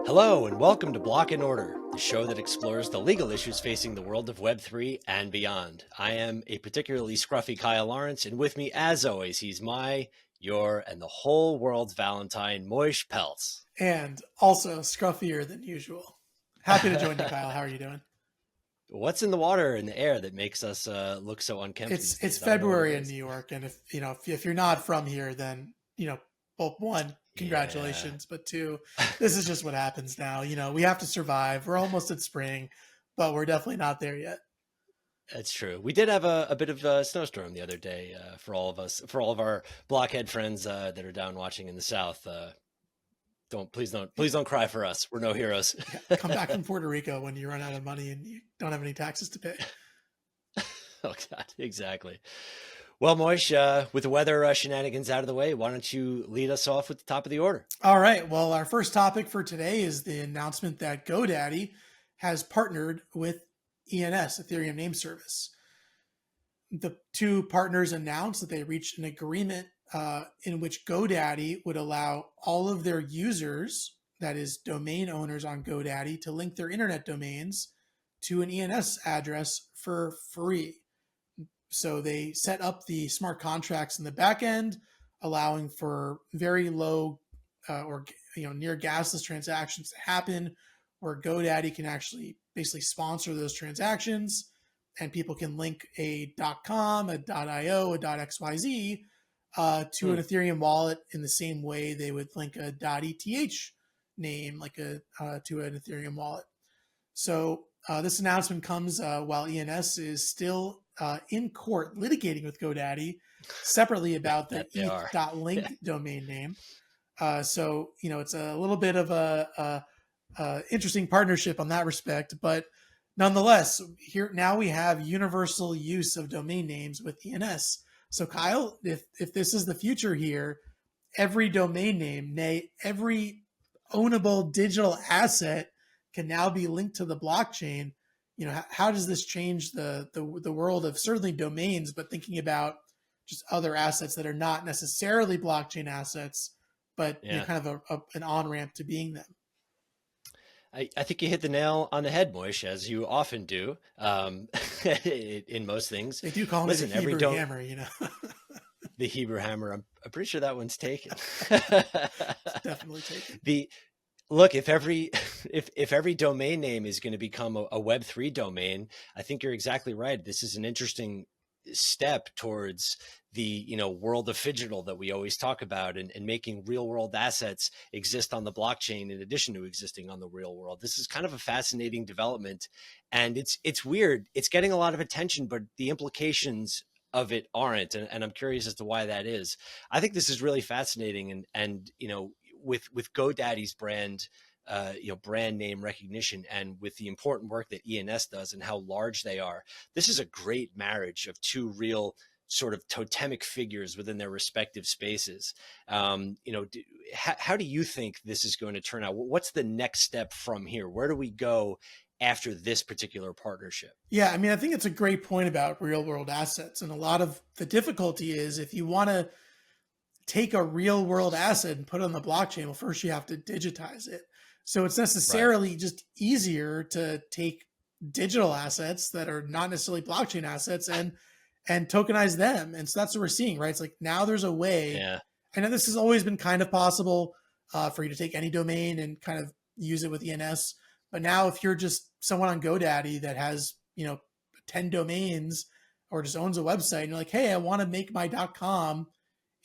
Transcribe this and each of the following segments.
Hello and welcome to Block in Order, the show that explores the legal issues facing the world of Web3 and beyond. I am a particularly scruffy Kyle Lawrence, and with me, as always, he's my, your, and the whole world's Valentine, Moish Peltz. And also scruffier than usual. Happy to join you, Kyle. How are you doing? What's in the water and the air that makes us look so unkempt? It's February in New York, and if you're not from here, then well, one, congratulations, but two, this is just what happens now. We have to survive. We're almost at spring, but we're definitely not there yet. That's true. We did have a bit of a snowstorm the other day for all of our blockhead friends that are down watching in the South. Please don't cry for us. We're no heroes. Yeah, come back from Puerto Rico when you run out of money and you don't have any taxes to pay. Oh God, exactly. Well, Moish, with the weather shenanigans out of the way, why don't you lead us off with the top of the order? All right. Well, our first topic for today is the announcement that GoDaddy has partnered with ENS, Ethereum Name Service. The two partners announced that they reached an agreement in which GoDaddy would allow all of their users, that is domain owners on GoDaddy, to link their internet domains to an ENS address for free. So they set up the smart contracts in the back end, allowing for very low or near gasless transactions to happen, where GoDaddy can actually basically sponsor those transactions, and people can link a .com, a .io, a .xyz to an Ethereum wallet in the same way they would link a .eth name to an Ethereum wallet. So this announcement comes while ENS is still in court litigating with GoDaddy separately about the eth.link domain name. So it's a little bit of a interesting partnership on that respect, but nonetheless, here now we have universal use of domain names with ENS. So Kyle, if this is the future here, every domain name, nay, every ownable digital asset can now be linked to the blockchain. How does this change the world of certainly domains, but thinking about just other assets that are not necessarily blockchain assets, but kind of an on-ramp to being them? I think you hit the nail on the head, Moish, as you often do in most things. They do call it the Hebrew hammer, The Hebrew hammer. I'm pretty sure that one's taken. It's definitely taken. Look, if every domain name is going to become a Web3 domain, I think you're exactly right. This is an interesting step towards the world of phygital that we always talk about, and making real world assets exist on the blockchain in addition to existing on the real world. This is kind of a fascinating development, and it's weird. It's getting a lot of attention, but the implications of it aren't, and I'm curious as to why that is. I think this is really fascinating, and with GoDaddy's brand brand name recognition, and with the important work that ENS does and how large they are, this is a great marriage of two real sort of totemic figures within their respective spaces. How do you think this is going to turn out? What's the next step from here? Where do we go after this particular partnership? Yeah, I mean, I think it's a great point about real world assets. And a lot of the difficulty is, if you want to take a real world asset and put it on the blockchain, well, first you have to digitize it. So it's necessarily just easier to take digital assets that are not necessarily blockchain assets and tokenize them. And so that's what we're seeing, right? It's like now there's a way. Yeah. I know this has always been kind of possible for you to take any domain and kind of use it with ENS. But now if you're just someone on GoDaddy that has, 10 domains or just owns a website, and you're like, hey, I want to make my .com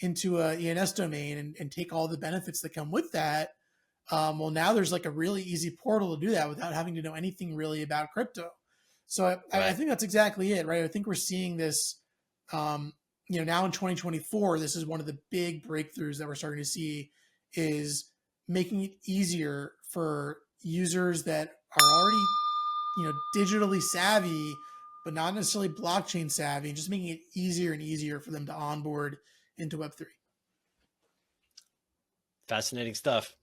into a ENS domain and take all the benefits that come with that. Well, now there's like a really easy portal to do that without having to know anything really about crypto. So I think that's exactly it, right? I think we're seeing this, now in 2024, this is one of the big breakthroughs that we're starting to see, is making it easier for users that are already, digitally savvy, but not necessarily blockchain savvy, and just making it easier and easier for them to onboard into Web3. Fascinating stuff.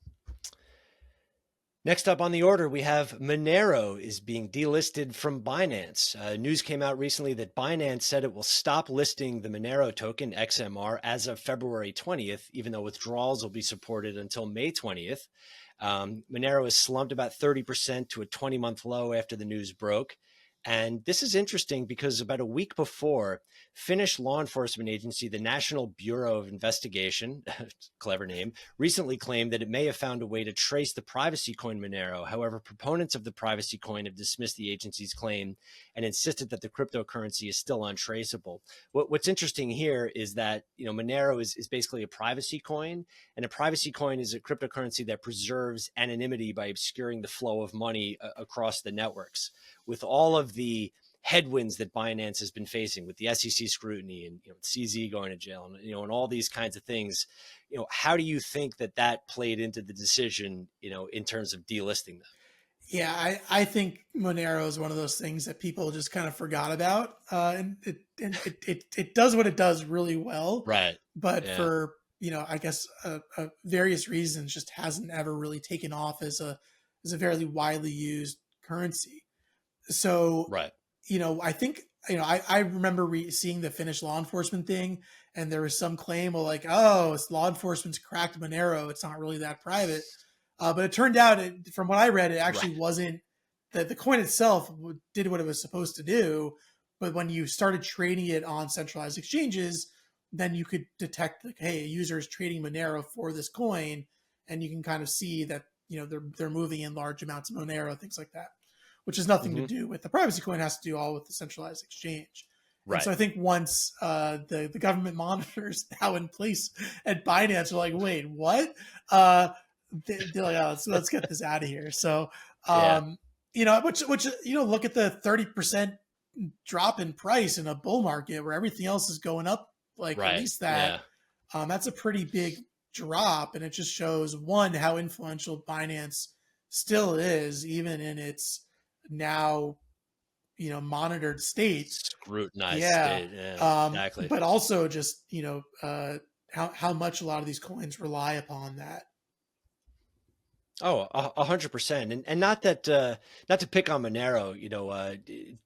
Next up on the order, we have Monero is being delisted from Binance. News came out recently that Binance said it will stop listing the Monero token, XMR, as of February 20th, even though withdrawals will be supported until May 20th. Monero has slumped about 30% to a 20-month low after the news broke. And this is interesting because about a week before, Finnish law enforcement agency, the National Bureau of Investigation, clever name, recently claimed that it may have found a way to trace the privacy coin Monero. However, proponents of the privacy coin have dismissed the agency's claim and insisted that the cryptocurrency is still untraceable. What's interesting here is that Monero is basically a privacy coin, and a privacy coin is a cryptocurrency that preserves anonymity by obscuring the flow of money across the networks. With all of the headwinds that Binance has been facing with the SEC scrutiny and CZ going to jail and and all these kinds of things, how do you think that played into the decision, in terms of delisting them? Yeah, I think Monero is one of those things that people just kind of forgot about, and it does what it does really well, Right. but Yeah. for I guess various reasons, just hasn't ever really taken off as a fairly widely used currency. So, Right. I think, I remember seeing the Finnish law enforcement thing, and there was some claim, well, like, oh, it's law enforcement's cracked Monero. It's not really that private. But it turned out, from what I read, it actually Right. wasn't that the coin itself did what it was supposed to do. But when you started trading it on centralized exchanges, then you could detect, like, hey, a user is trading Monero for this coin, and you can kind of see that they're moving in large amounts of Monero, things like that, which has nothing to do with the privacy coin. It has to do all with the centralized exchange. And so Right. I think once the government monitors now in place at Binance are like, wait, what? They're like, oh, let's get this out of here. So, Yeah. which look at the 30% drop in price in a bull market where everything else is going up, like at Right. least that. Yeah. That's a pretty big drop, and it just shows, one, how influential Binance still is, even in its now monitored state. Scrutinized Yeah. state. Yeah. Exactly. But also just how much a lot of these coins rely upon that. Oh, 100%. And not that, not to pick on Monero,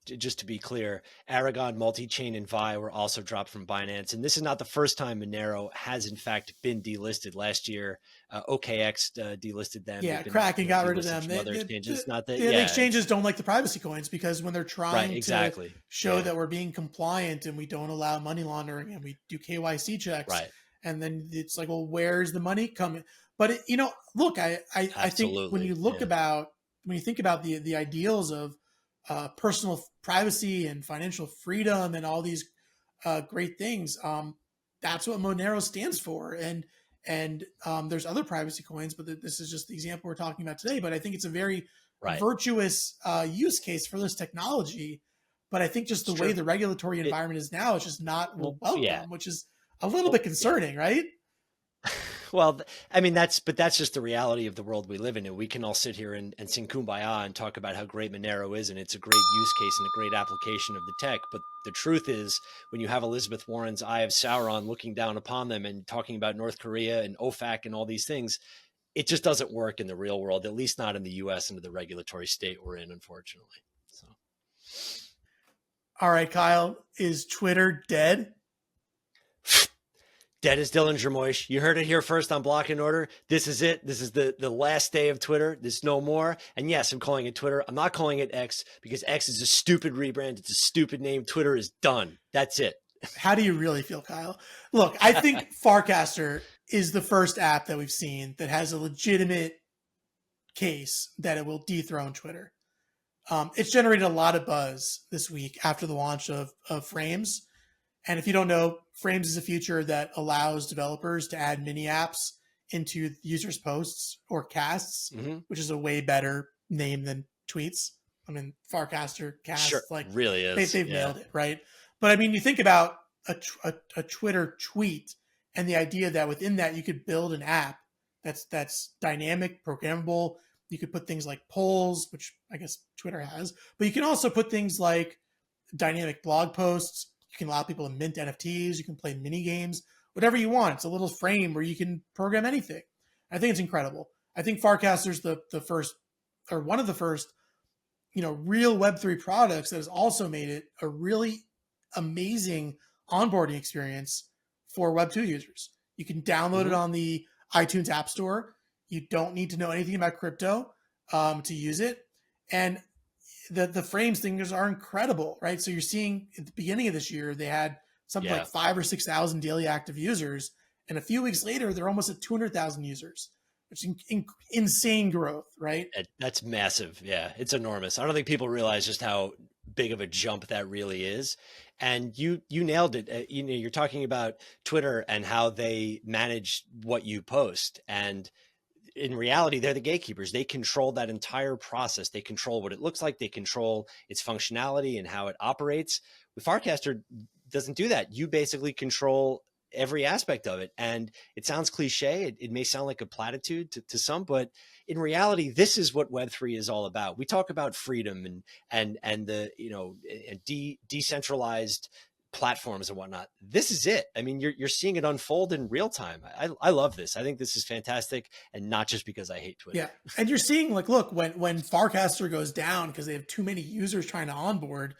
just to be clear, Aragon, Multichain, and Vi were also dropped from Binance. And this is not the first time Monero has in fact been delisted. Last year, OKX delisted them. Yeah, They've been, Kraken got rid of delisted them. from other exchanges. Not that, The yeah, exchanges don't like the privacy coins because when they're right, trying to exactly. show Yeah, that we're being compliant and we don't allow money laundering and we do KYC checks, right. and then it's like, well, where's the money coming? But look, I think when Absolutely. you Yeah. think about the ideals of personal privacy and financial freedom and all these great things, that's what Monero stands for. And there's other privacy coins, but this is just the example we're talking about today. But I think it's a very Right. virtuous use case for this technology. But I think just It's the way true. the regulatory It, environment is now, it's just not well, yeah. welcome, which is a little Well, bit yeah. concerning, right? Well, I mean, that's just the reality of the world we live in. And we can all sit here and sing kumbaya and talk about how great Monero is. And it's a great use case and a great application of the tech. But the truth is, when you have Elizabeth Warren's Eye of Sauron looking down upon them and talking about North Korea and OFAC and all these things, it just doesn't work in the real world, at least not in the US and the regulatory state we're in, unfortunately. So. All right, Kyle, is Twitter dead? Dead as Dillinger Moish. You heard it here first on Block and Order. This is it. This is the last day of Twitter. There's no more. And yes, I'm calling it Twitter. I'm not calling it X because X is a stupid rebrand. It's a stupid name. Twitter is done. That's it. How do you really feel, Kyle? Look, I think Farcaster is the first app that we've seen that has a legitimate case that it will dethrone Twitter. It's generated a lot of buzz this week after the launch of Frames. And if you don't know, Frames is a feature that allows developers to add mini apps into users' posts or casts, which is a way better name than tweets. I mean, Farcaster casts, Sure, like really is. they've nailed it, right? But I mean, you think about a Twitter tweet and the idea that within that you could build an app that's dynamic, programmable. You could put things like polls, which I guess Twitter has, but you can also put things like dynamic blog posts. You can allow people to mint NFTs. You can play mini games, whatever you want. It's a little frame where you can program anything. I think it's incredible. I think Farcaster's the first or one of the first, real Web3 products that has also made it a really amazing onboarding experience for Web2 users. You can download it on the iTunes App Store. You don't need to know anything about crypto to use it. And the frames things are incredible, right? So you're seeing at the beginning of this year, they had something like 5,000 or 6,000 daily active users. And a few weeks later, they're almost at 200,000 users, which is insane growth, right? That's massive. Yeah, it's enormous. I don't think people realize just how big of a jump that really is. And you nailed it. You're talking about Twitter and how they manage what you post. And in reality, they're the gatekeepers. They control that entire process. They control what it looks like. They control its functionality and how it operates. With Farcaster, doesn't do that. You basically control every aspect of it. And it sounds cliche. It may sound like a platitude to some, but in reality, this is what Web3 is all about. We talk about freedom and the decentralized platforms and whatnot. This is it. I mean, you're seeing it unfold in real time. I love this. I think this is fantastic, and not just because I hate Twitter. Yeah, and you're seeing look, when Farcaster goes down because they have too many users trying to onboard,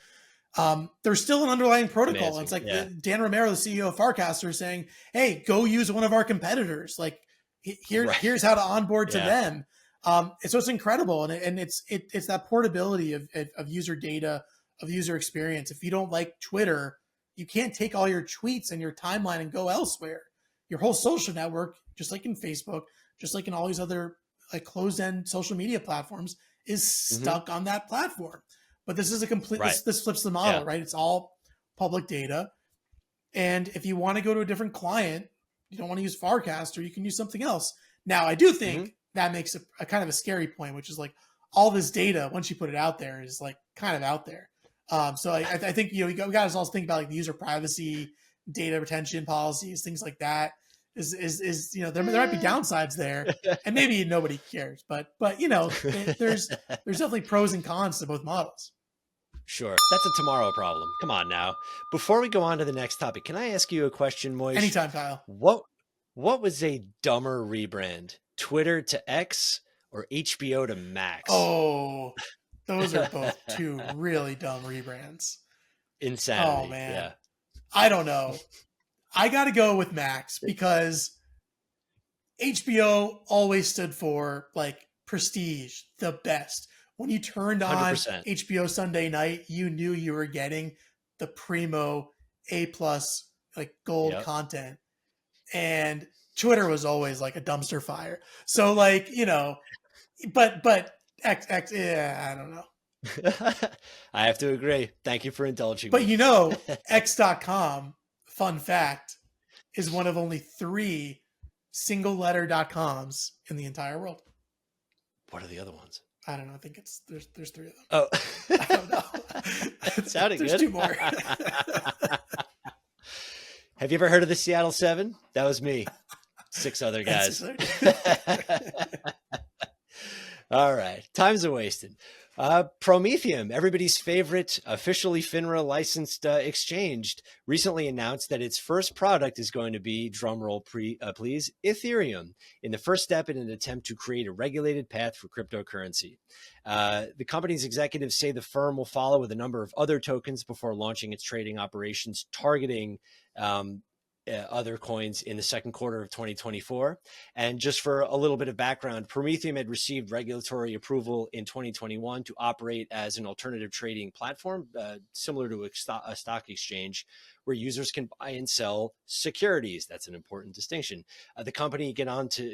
there's still an underlying protocol. Amazing. It's like Dan Romero, the CEO of Farcaster, is saying, "Hey, go use one of our competitors. Like, here's how to onboard to them." So it's incredible, and it's that portability of user data, of user experience. If you don't like Twitter, you can't take all your tweets and your timeline and go elsewhere. Your whole social network, just like in Facebook, just like in all these other closed-end social media platforms, is stuck on that platform. But this is a complete, this flips the model, right? It's all public data. And if you want to go to a different client, you don't want to use Farcaster, you can use something else. Now, I do think that makes a kind of a scary point, which is like all this data, once you put it out there, is like kind of out there. So I think, we got to also think about like the user privacy, data retention policies, things like that. Is there might be downsides there, and maybe nobody cares, but there's definitely pros and cons to both models. Sure. That's a tomorrow problem. Come on now. Before we go on to the next topic, can I ask you a question, Moish? Anytime, Kyle. What was a dumber rebrand? Twitter to X or HBO to Max? Oh, those are both two really dumb rebrands. Insanity. Oh, man. Yeah. I don't know. I got to go with Max because HBO always stood for like prestige, the best. When you turned on 100%. HBO Sunday night, you knew you were getting the primo A+ like gold content. And Twitter was always like a dumpster fire. So like, but X, I don't know. I have to agree. Thank you for indulging me. But X.com, fun fact, is one of only 3 single letter .coms in the entire world. What are the other ones? I don't know. I think there's 3 of them. Oh, I don't know. It sounded there's good. 2 more. Have you ever heard of the Seattle 7? That was me. 6 other guys. All right. Time's a wasted. Prometheum, everybody's favorite, officially FINRA licensed exchange, recently announced that its first product is going to be, drumroll please, Ethereum, in the first step in an attempt to create a regulated path for cryptocurrency. The company's executives say the firm will follow with a number of other tokens before launching its trading operations, targeting other coins in the second quarter of 2024. And just for a little bit of background, Prometheum had received regulatory approval in 2021 to operate as an alternative trading platform, similar to a stock exchange, where users can buy and sell securities. That's an important distinction. The company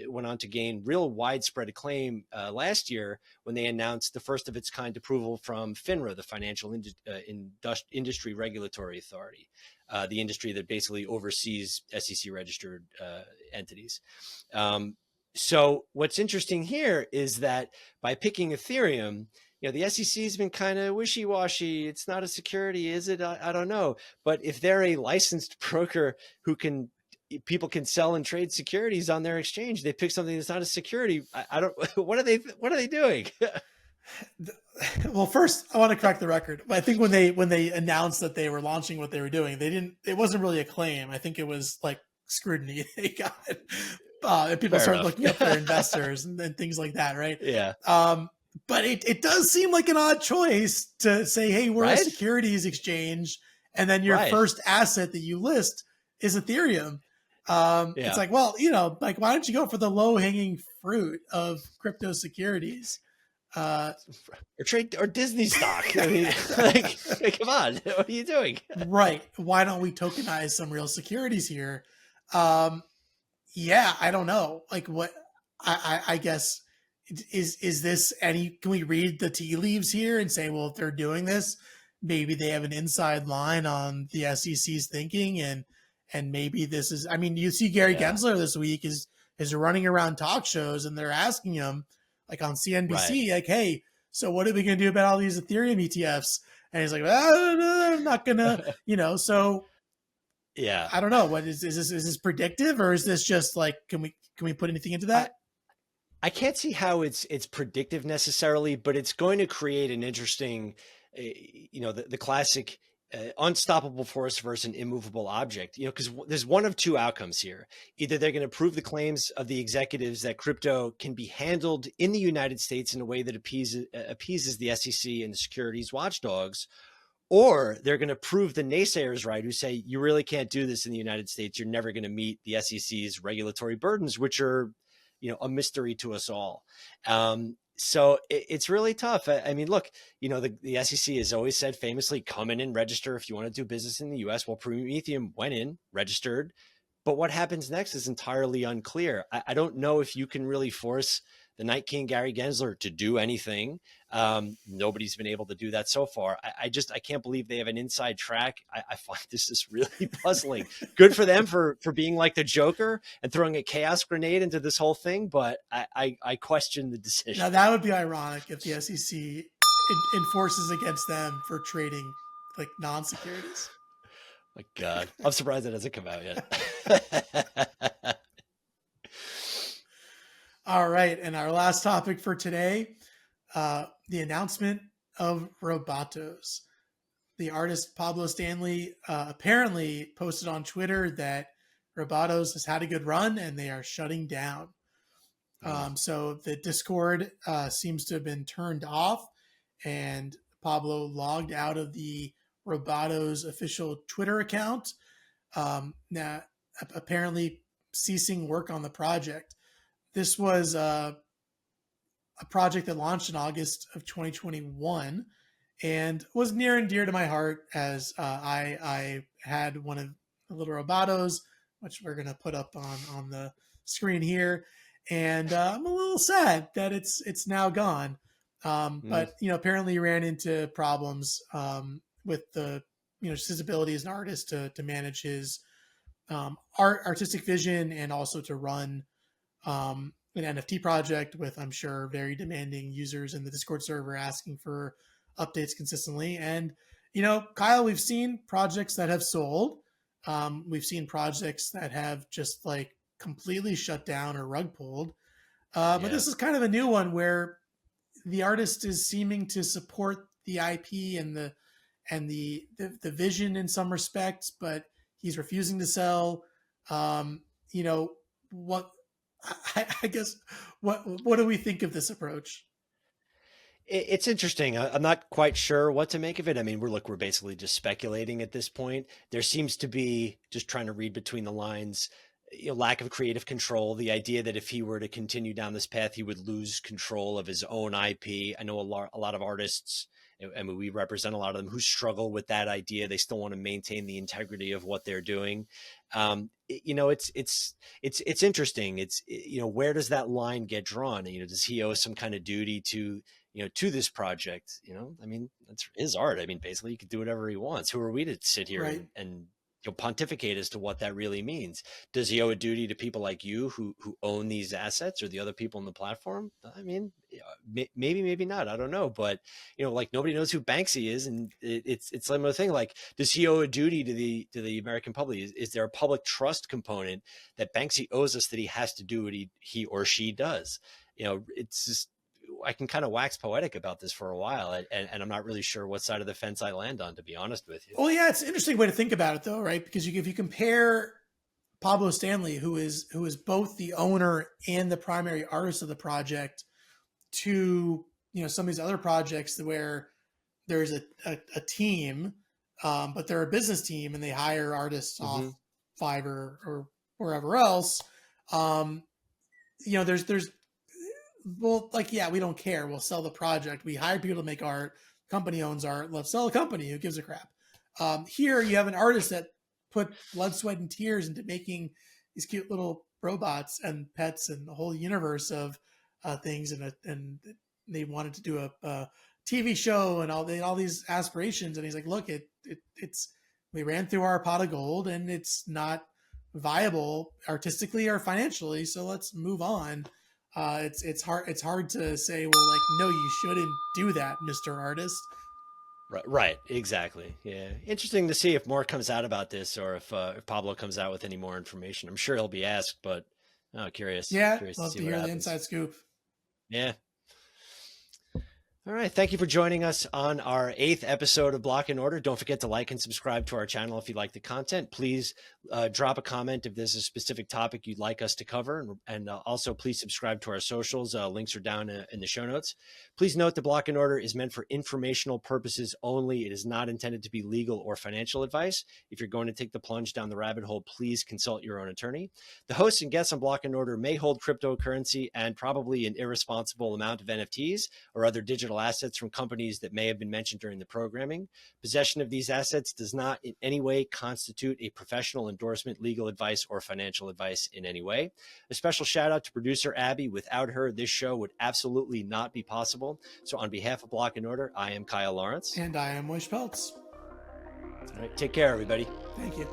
went on to gain real widespread acclaim last year when they announced the first of its kind approval from FINRA, the Financial Industry Regulatory Authority, the industry that basically oversees SEC registered entities. So what's interesting here is that by picking Ethereum, the SEC has been kind of wishy-washy. It's not a security, is it? I don't know. But if they're a licensed broker people can sell and trade securities on their exchange, they pick something that's not a security. I don't. What are they doing? Well, first I want to correct the record. I think when they announced that they were launching what they were doing, it wasn't really a claim. I think it was like scrutiny they got. People started looking up their investors and things like that, right? Yeah. but it does seem like an odd choice to say, hey, we're a Right? securities exchange, and then your Right. first asset that you list is Ethereum. It's Yeah. like, well, like, why don't you go for the low hanging fruit of crypto securities? Or trade or Disney stock. I mean, like, come on, what are you doing? Right. Why don't we tokenize some real securities here? Um, yeah, I don't know. Like, what? I guess is this any? Can we read the tea leaves here and say, well, if they're doing this, maybe they have an inside line on the SEC's thinking, and maybe this is. I mean, you see Gary Yeah. Gensler this week is running around talk shows, and they're asking him, like on Right. CNBC, like, hey, so what are we going to do about all these Ethereum ETFs? And he's like, I'm not gonna, So Yeah. I don't know. What is this predictive, or is this just like, can we put anything into I that? I can't see how it's predictive necessarily, but it's going to create an interesting, the classic unstoppable force versus an immovable object. Because there's one of two outcomes here. Either they're going to prove the claims of the executives that crypto can be handled in the United States in a way that appeases the SEC and the securities watchdogs, or they're going to prove the naysayers right, who say you really can't do this in the United States. You're never going to meet the SEC's regulatory burdens, which are, a mystery to us all. So it's really tough. I mean, look, the SEC has always said famously, come in and register if you want to do business in the US. Well, Prometheum went in, registered, but what happens next is entirely unclear. I don't know if you can really force the Night King Gary Gensler to do anything. Nobody's been able to do that so far. I can't believe they have an inside track. I find this is really puzzling. Good for them for being like the Joker and throwing a chaos grenade into this whole thing, but I question the decision. Now that would be ironic if the SEC enforces against them for trading like non-securities. My God, I'm surprised it hasn't come out yet. All right, and our last topic for today, the announcement of Robotos. The artist Pablo Stanley apparently posted on Twitter that Robotos has had a good run and they are shutting down. So the Discord seems to have been turned off, and Pablo logged out of the Robotos official Twitter account. Now, apparently ceasing work on the project. This was a project that launched in August of 2021 and was near and dear to my heart, as I had one of the little Robotos, which we're going to put up on the screen here. And I'm a little sad that it's now gone. But apparently he ran into problems with the just his ability as an artist to manage his artistic vision, and also to run an NFT project with, I'm sure, very demanding users in the Discord server asking for updates consistently. And, Kyle, we've seen projects that have sold. We've seen projects that have just like completely shut down or rug pulled. But this is kind of a new one where the artist is seeming to support the IP and the vision in some respects, but he's refusing to sell. What I guess what do we think of this approach? It's interesting. I'm not quite sure what to make of it. I mean, we're basically just speculating at this point. There seems to be, just trying to read between the lines, lack of creative control. The idea that if he were to continue down this path, he would lose control of his own IP. I know a lot of artists, I mean, we represent a lot of them, who struggle with that idea. They still want to maintain the integrity of what they're doing. It's interesting. Where does that line get drawn? Does he owe some kind of duty to this project? I mean, that's his art. I mean, basically he could do whatever he wants. Who are we to sit here Right. and pontificate as to what that really means? Does he owe a duty to people like you who own these assets, or the other people on the platform? I mean, maybe not. I don't know. But like, nobody knows who Banksy is, and it's another thing. Like, does he owe a duty to the American public? Is there a public trust component that Banksy owes us, that he has to do what he or she does? It's just, I can kind of wax poetic about this for a while, and I'm not really sure what side of the fence I land on, to be honest with you. Well, yeah, it's an interesting way to think about it, though, right? Because if you compare Pablo Stanley, who is both the owner and the primary artist of the project, to some of these other projects where there's a team, but they're a business team and they hire artists off Fiverr or wherever else. There's well, like, yeah, we don't care. We'll sell the project. We hire people to make art. Company owns art. Let's sell a company. Who gives a crap? Here you have an artist that put blood, sweat, and tears into making these cute little robots and pets and the whole universe of things, and they wanted to do a TV show and all these aspirations. And he's like, look, it's we ran through our pot of gold and it's not viable artistically or financially, so let's move on. It's hard to say, well, like, no, you shouldn't do that, Mr. Artist. Right, exactly. Yeah, interesting to see if more comes out about this, or if Pablo comes out with any more information. I'm sure he'll be asked, but curious. Yeah, Curious love to see to what hear the happens. inside scoop. Yeah. All right. Thank you for joining us on our 8th episode of Block and Order. Don't forget to like and subscribe to our channel if you like the content. Please drop a comment if there's a specific topic you'd like us to cover. And also, please subscribe to our socials. Links are down in the show notes. Please note the Block and Order is meant for informational purposes only. It is not intended to be legal or financial advice. If you're going to take the plunge down the rabbit hole, please consult your own attorney. The hosts and guests on Block and Order may hold cryptocurrency and probably an irresponsible amount of NFTs or other digital assets from companies that may have been mentioned during the programming. Possession of these assets does not in any way constitute a professional endorsement, legal advice, or financial advice in any way. A special shout out to producer Abby. Without her, this show would absolutely not be possible. So on behalf of Block and Order, I am Kyle Lawrence. And I am Wish Peltz. All right, take care, everybody. Thank you.